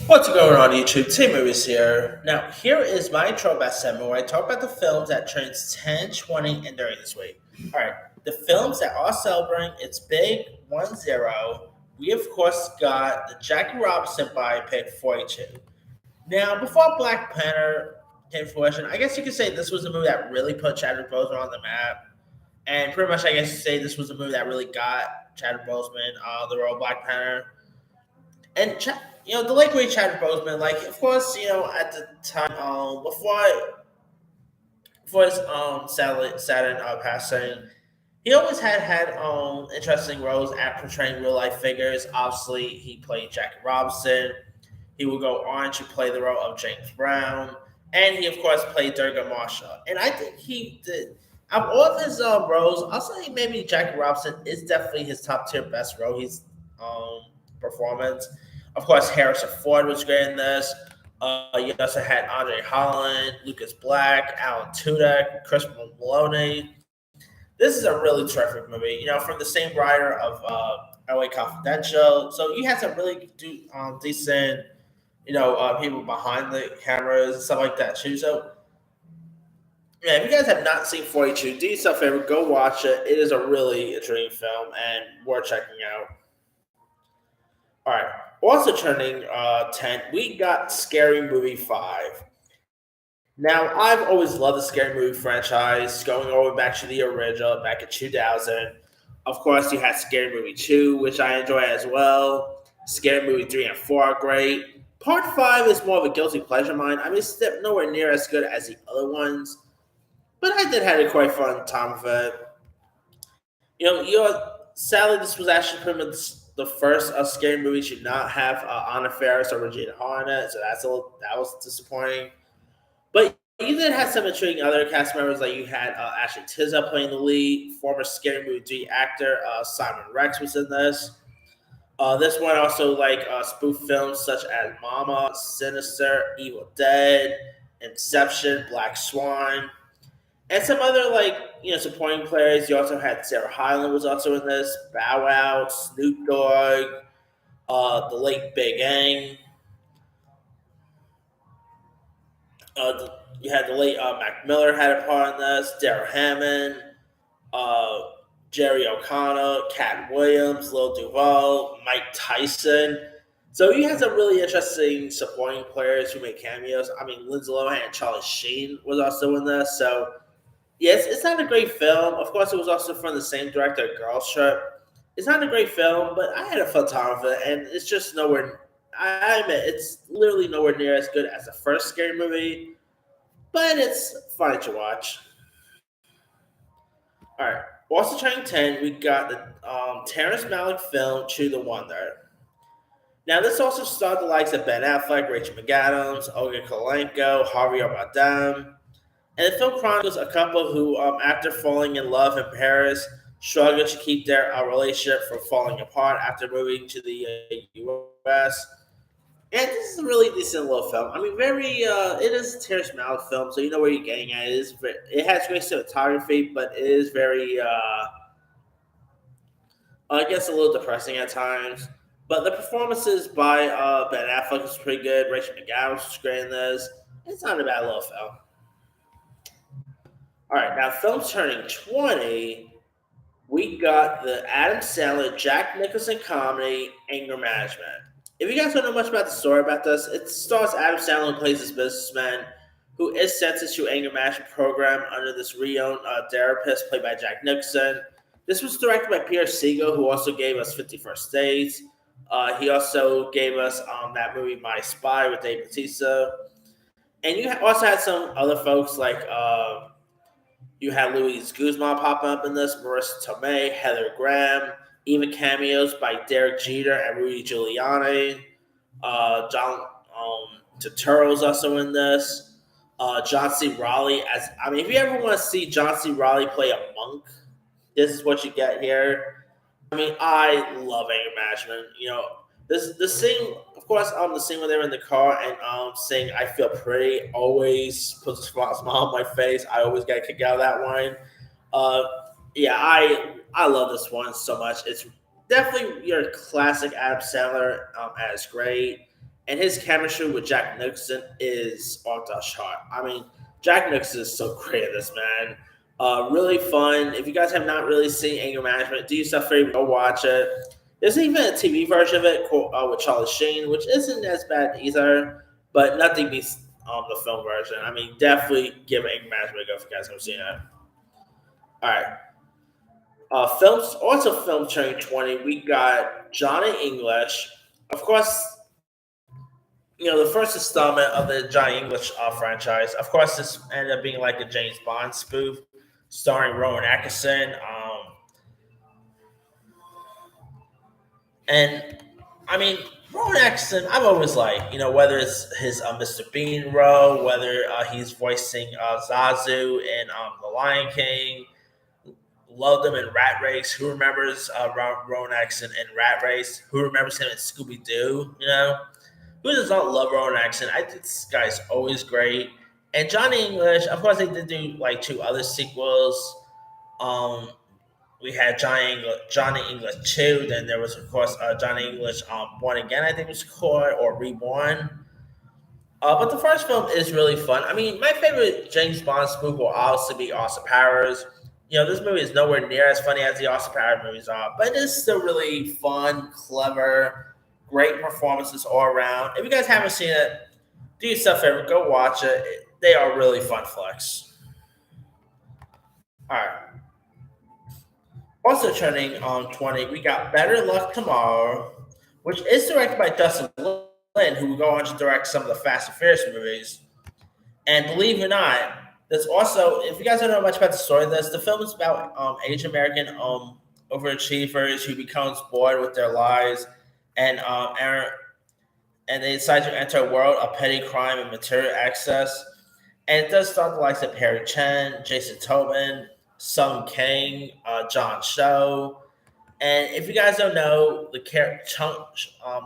What's going on YouTube? Team Movies here. Now, here is my throwback segment where I talk about the films that turns 10, 20, and 30 this week. Alright, the films that are celebrating its big 1-0. We, of course, got the Jackie Robinson biopic 42. Now, before Black Panther came to fruition, I guess you could say this was a movie that really put Chadwick Boseman on the map. And pretty much, I guess you could say this was a movie that really got Chadwick Boseman the role of Black Panther. And the late great Chadwick Boseman, like of course, at the time, before his sudden passing, he always had interesting roles at portraying real life figures. Obviously, he played Jackie Robinson. He would go on to play the role of James Brown, and he of course played Thurgood Marshall. And I think he did. Of all of his roles, I'll say maybe Jackie Robinson is definitely his top tier best role. He's performance. Of course, Harrison Ford was great in this. You also had Andre Holland, Lucas Black, Alan Tudyk, Chris Maloney. This is a really terrific movie. From the same writer of LA Confidential. So you had some really decent, people behind the cameras and stuff like that too. So yeah, if you guys have not seen 42, do yourself a favor, go watch it. It is a really intriguing film and worth checking out. All right. Also turning 10, we got Scary Movie 5. Now, I've always loved the Scary Movie franchise, going over back to the original, back in 2000. Of course, you had Scary Movie 2, which I enjoy as well. Scary Movie 3 and 4 are great. Part 5 is more of a guilty pleasure of mine. I mean, it's nowhere near as good as the other ones, but I did have a quite fun time with it. Sadly, this was actually pretty much the first scary movie to not have Anna Faris or Regina Hall in it, so that was disappointing. But you did have some intriguing other cast members, like you had Ashley Tisdale playing the lead, former Scary Movie 3 actor Simon Rex was in this. This one also spoof films such as Mama, Sinister, Evil Dead, Inception, Black Swan, and some other supporting players. You also had Sarah Hyland was also in this, Bow Wow, Snoop Dogg, the late Big Ang. You had the late Mac Miller had a part in this, Darrell Hammond, uh, Jerry O'Connell, Cat Williams, Lil Duval, Mike Tyson. So you had some really interesting supporting players who made cameos. I mean, Lindsay Lohan and Charlie Sheen was also in this. So yes, it's not a great film. Of course, it was also from the same director, Girls Trip. It's not a great film, but I had a fun time with it, and it's just nowhere. I admit it's literally nowhere near as good as the first scary movie, but it's fun to watch. All right, also turning 10, we got the Terrence Malick film To the Wonder. Now, this also starred the likes of Ben Affleck, Rachel McAdams, Olga Kurylenko, Javier Bardem. And the film chronicles a couple who, after falling in love in Paris, struggle to keep their relationship from falling apart after moving to the U.S. And this is a really decent little film. I mean, it is a Terrence Malick film, so you know where you're getting at. It has great cinematography, but it is very, I guess, a little depressing at times. But the performances by Ben Affleck is pretty good. Rachel McAdams was great in this. It's not a bad little film. All right, now films turning 20, we got the Adam Sandler, Jack Nicholson comedy, Anger Management. If you guys don't know much about the story about this, it stars Adam Sandler, who plays this businessman who is sentenced to anger management program under this renowned therapist played by Jack Nicholson. This was directed by Peter Segal, who also gave us 50 First Dates. He also gave us that movie My Spy with Dave Bautista. And you also had some other folks like you had Luis Guzman popping up in this, Marissa Tomei, Heather Graham, even cameos by Derek Jeter and Rudy Giuliani. John Turturro's also in this. John C. Reilly if you ever want to see John C. Reilly play a monk, this is what you get here. I mean, I love Anger Management. The scene, of course, the scene when they're in the car and saying "I feel pretty" always puts a smile on my face. I always get a kick out of that line. Yeah, I love this one so much. It's definitely your classic Adam Sandler as great, and his chemistry with Jack Nicholson is off the chart. I mean, Jack Nicholson is so great at this, man. Really fun. If you guys have not really seen Anger Management, do yourself a favor, go watch it. There's even a TV version of it called, with Charlie Sheen, which isn't as bad either, but nothing beats the film version. I mean, definitely give Anger Management a go if you guys haven't seen it. All right. Films also film turning 20. We got Johnny English. Of course, the first installment of the Johnny English franchise. Of course, this ended up being like a James Bond spoof starring Rowan Atkinson. And I mean, Rowan Atkinson, I've always liked, whether it's his Mr. Bean role, whether he's voicing Zazu in The Lion King. Loved him in Rat Race. Who remembers Rowan Atkinson in Rat Race? Who remembers him in Scooby Doo? Who does not love Rowan Atkinson? I think this guy's always great. And Johnny English, of course, they did do like two other sequels. Um, we had Johnny English 2. Then there was, of course, Johnny English Born Again, I think it was called, or Reborn. But the first film is really fun. I mean, my favorite James Bond spoof will obviously be Austin Powers. This movie is nowhere near as funny as the Austin Powers movies are, but it's still really fun, clever, great performances all around. If you guys haven't seen it, do yourself a favor, go watch it. They are really fun flicks. All right. Also turning on 20, we got Better Luck Tomorrow, which is directed by Dustin Lin, who will go on to direct some of the Fast and Furious movies. And believe it or not, there's also, if you guys don't know much about the story of this, the film is about Asian American overachievers who becomes bored with their lives and they decide to enter a world of petty crime and material excess. And it does start the likes of Perry Chen, Jason Tobin, Sung Kang, John Cho. And if you guys don't know,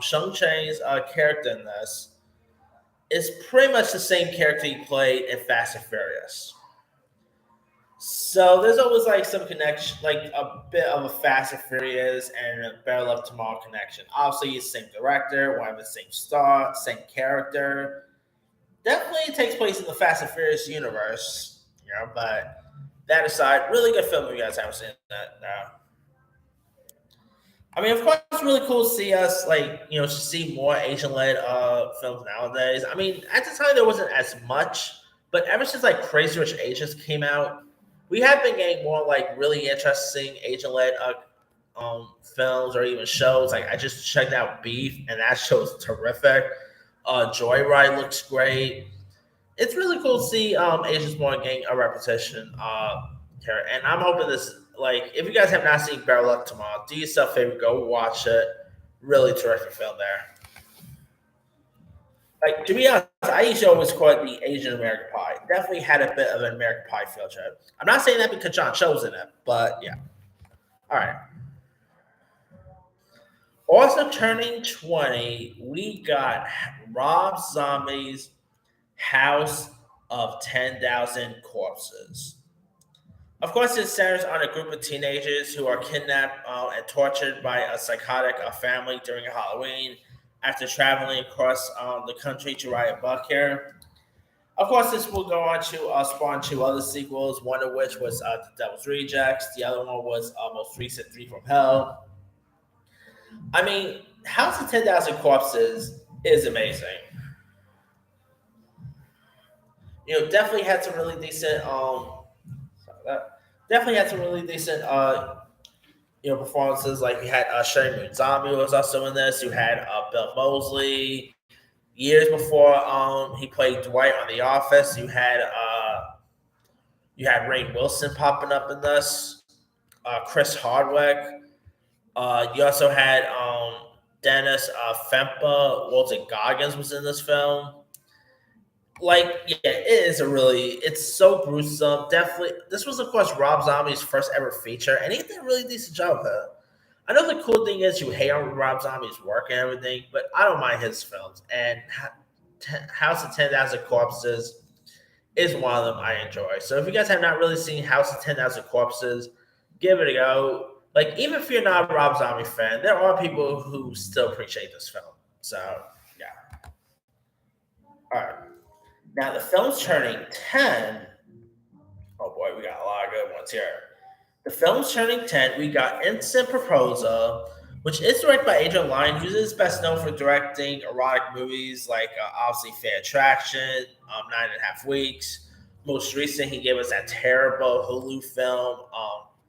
Shung Chang's character in this is pretty much the same character he played in Fast and Furious. So there's always like some connection, like a bit of a Fast and Furious and a Better Luck Tomorrow connection. Obviously, he's the same director, one of the same star, same character. Definitely takes place in the Fast and Furious universe, but that aside, really good film if you guys haven't seen that now. I mean, of course, it's really cool to see us, to see more Asian-led films nowadays. I mean, at the time, there wasn't as much, but ever since, Crazy Rich Asians came out, we have been getting more, really interesting Asian-led films or even shows. I just checked out Beef, and that show's terrific. Joyride looks great. It's really cool to see Asians more getting a repetition here, and I'm hoping this. If you guys have not seen Better Luck Tomorrow, do yourself a favor, go watch it. Really terrific film there. To be honest, I used to always call it the Asian American Pie. Definitely had a bit of an American Pie feel to it. I'm not saying that because John Cho's in it, but yeah. All right. Also turning 20, we got Rob Zombie's House of 10,000 Corpses. Of course, it centers on a group of teenagers who are kidnapped and tortured by a psychotic family during Halloween after traveling across the country to riot buck here. Of course, this will go on to spawn two other sequels, one of which was The Devil's Rejects. The other one was most recent, Three from Hell. I mean, House of 10,000 Corpses is amazing. Definitely had some really decent performances. You had Sherry Moon Zombie was also in this. You had Bill Moseley. Years before he played Dwight on The Office, you had Rainn Wilson popping up in this. Chris Hardwick. You also had Dennis Fempa. Walter Goggins was in this film. It's so gruesome. Definitely, this was, of course, Rob Zombie's first ever feature, and he did a really decent job of it. I know the cool thing is you hate on Rob Zombie's work and everything, but I don't mind his films. And House of 10,000 Corpses is one of them I enjoy. So if you guys have not really seen House of 10,000 Corpses, give it a go. Even if you're not a Rob Zombie fan, there are people who still appreciate this film. So, yeah. All right. Now the film's turning 10. Oh boy, we got a lot of good ones here. The film's turning 10. We got Instant Proposal, which is directed by Adrian Lyne, who is best known for directing erotic movies like obviously Fair Attraction, 9.5 Weeks. Most recent, he gave us that terrible Hulu film,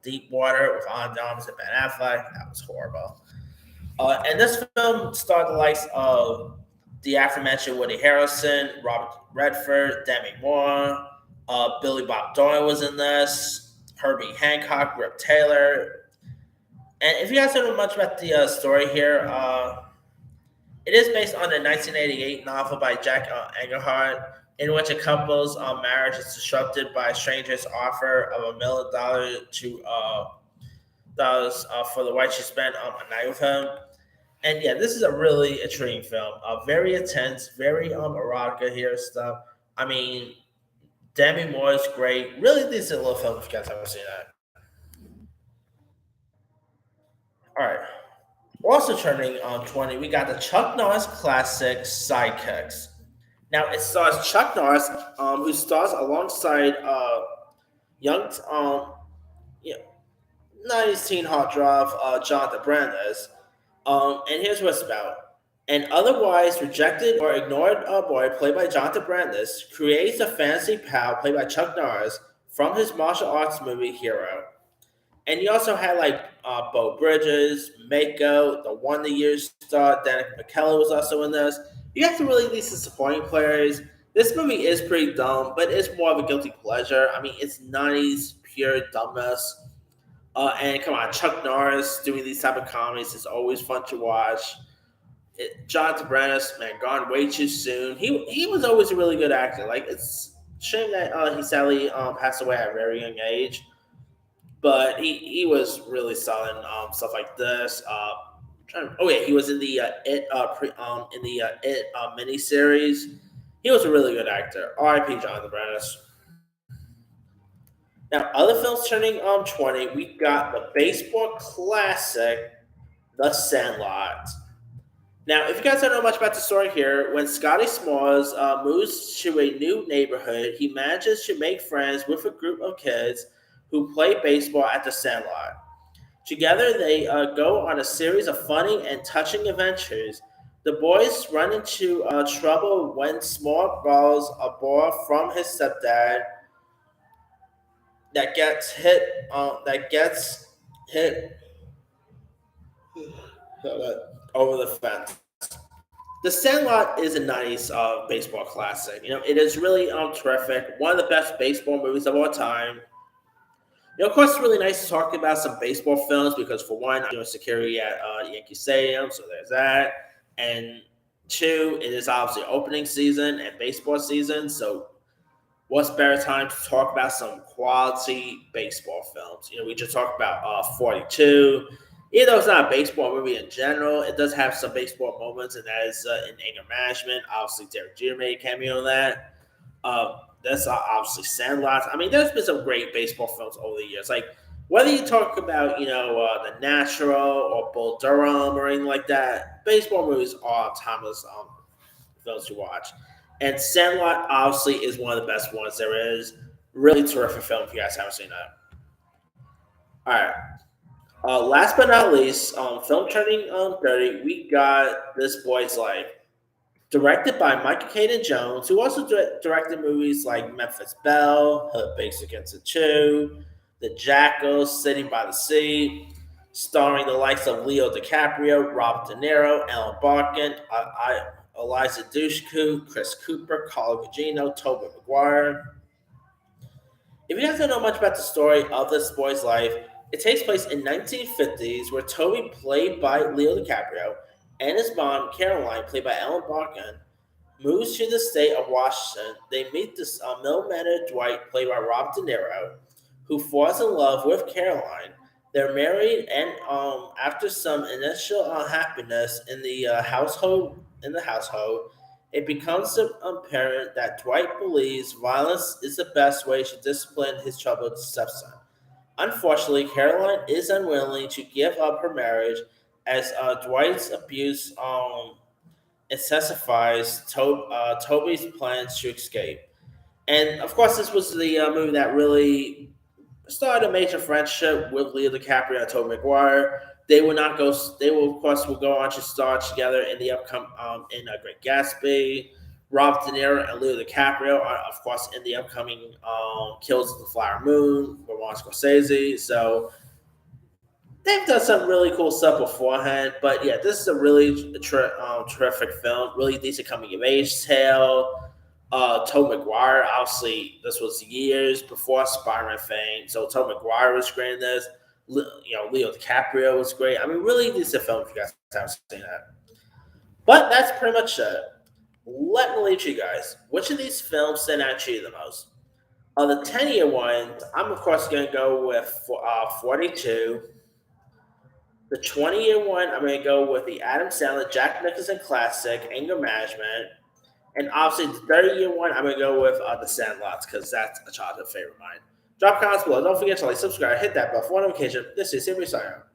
Deep Water, with Anna de Armas and Ben Affleck. That was horrible. And this film starred the likes of the aforementioned Woody Harrelson, Robert Redford, Demi Moore, Billy Bob Thornton was in this, Herbie Hancock, Rip Taylor. And if you guys don't know much about the story here, it is based on a 1988 novel by Jack Engelhardt, in which a couple's marriage is disrupted by a stranger's offer of $1 million to dollars for the wife she spent a night with him. And yeah, this is a really intriguing film. Very intense, very erotica here stuff. I mean, Demi Moore is great. Really decent little film if you guys haven't seen that. All right. Also turning on 20, we got the Chuck Norris classic Sidekicks. Now it stars Chuck Norris, who stars alongside young yeah, 90s teen heartthrob Jonathan Brandis. And here's what it's about. An otherwise rejected or ignored boy, played by Jonathan Brandis, creates a fantasy pal, played by Chuck Norris, from his martial arts movie Hero. And you also had like Bo Bridges, Mako, the Wonder Years star, Danica McKellar was also in this. You have some really decent supporting players. This movie is pretty dumb, but it's more of a guilty pleasure. I mean, it's 90s pure dumbness. And come on, Chuck Norris doing these type of comedies is always fun to watch. Jonathan Brandis, man, gone way too soon. He was always a really good actor. Like it's a shame that he sadly passed away at a very young age. But he was really solid in stuff like this. Oh yeah, he was in the It miniseries. He was a really good actor. R.I.P. Jonathan Brandis. Now, other films turning 20, we got the baseball classic, The Sandlot. Now, if you guys don't know much about the story here, when Scotty Smalls moves to a new neighborhood, he manages to make friends with a group of kids who play baseball at the Sandlot. Together, they go on a series of funny and touching adventures. The boys run into trouble when Small borrows a ball from his stepdad that gets hit. That gets hit over the fence. The Sandlot is a nice baseball classic. You know, it is really terrific. One of the best baseball movies of all time. You know, of course, it's really nice to talk about some baseball films because, for one, I'm doing security at Yankee Stadium, so there's that. And two, it is obviously opening season and baseball season, so what's better time to talk about some quality baseball films? You know, we just talked about 42. Even though it's not a baseball movie in general, it does have some baseball moments, and that is in Anger Management. Obviously, Derek Jeter made a cameo in that. That's obviously Sandlot. I mean, there's been some great baseball films over the years. Like, whether you talk about, The Natural or Bull Durham or anything like that, baseball movies are timeless films to watch. And Sandlot, obviously, is one of the best ones there is. Really terrific film if you guys haven't seen that. All right. Last but not least, film turning 30, we got This Boy's Life. Directed by Michael Caden Jones, who also directed movies like Memphis Belle, Hood Bakes Against the Chew, The Jackals, Sitting by the Sea, starring the likes of Leo DiCaprio, Robert De Niro, Ellen Barkin, Eliza Dushku, Chris Cooper, Carla Gugino, Tobey Maguire. If you guys don't know much about the story of This Boy's Life, it takes place in 1950s where Toby, played by Leo DiCaprio, and his mom, Caroline, played by Ellen Barkin, moves to the state of Washington. They meet this middle-mannered Dwight, played by Robert De Niro, who falls in love with Caroline. They're married, and after some initial unhappiness in the household, it becomes apparent that Dwight believes violence is the best way to discipline his troubled stepson. Unfortunately, Caroline is unwilling to give up her marriage as Dwight's abuse intensifies Toby's plans to escape. And of course, this was the movie that really started a major friendship with Leo DiCaprio and Tobey Maguire. They will not go. They will, of course, will go on to star together in the upcoming in Great Gatsby. Rob De Niro and Leo DiCaprio are, of course, in the upcoming Kills of the Flower Moon with Martin Scorsese. So they've done some really cool stuff beforehand. But yeah, this is a really terrific film. Really decent coming of age tale. Tobey Maguire, obviously, this was years before Spider-Man fame, so Tobey Maguire was great in this. Leo DiCaprio was great. I mean, really decent film if you guys haven't seen that. But that's pretty much it. Let me leave you guys. Which of these films stand out to you the most? The 10-year ones, I'm of course going to go with 42. The 20-year one, I'm going to go with the Adam Sandler, Jack Nicholson classic, Anger Management. And obviously, the 30-year one, I'm going to go with The Sandlots because that's a childhood favorite of mine. Drop comments below. Don't forget to like, subscribe, hit that bell for notification. This is Henry Sire.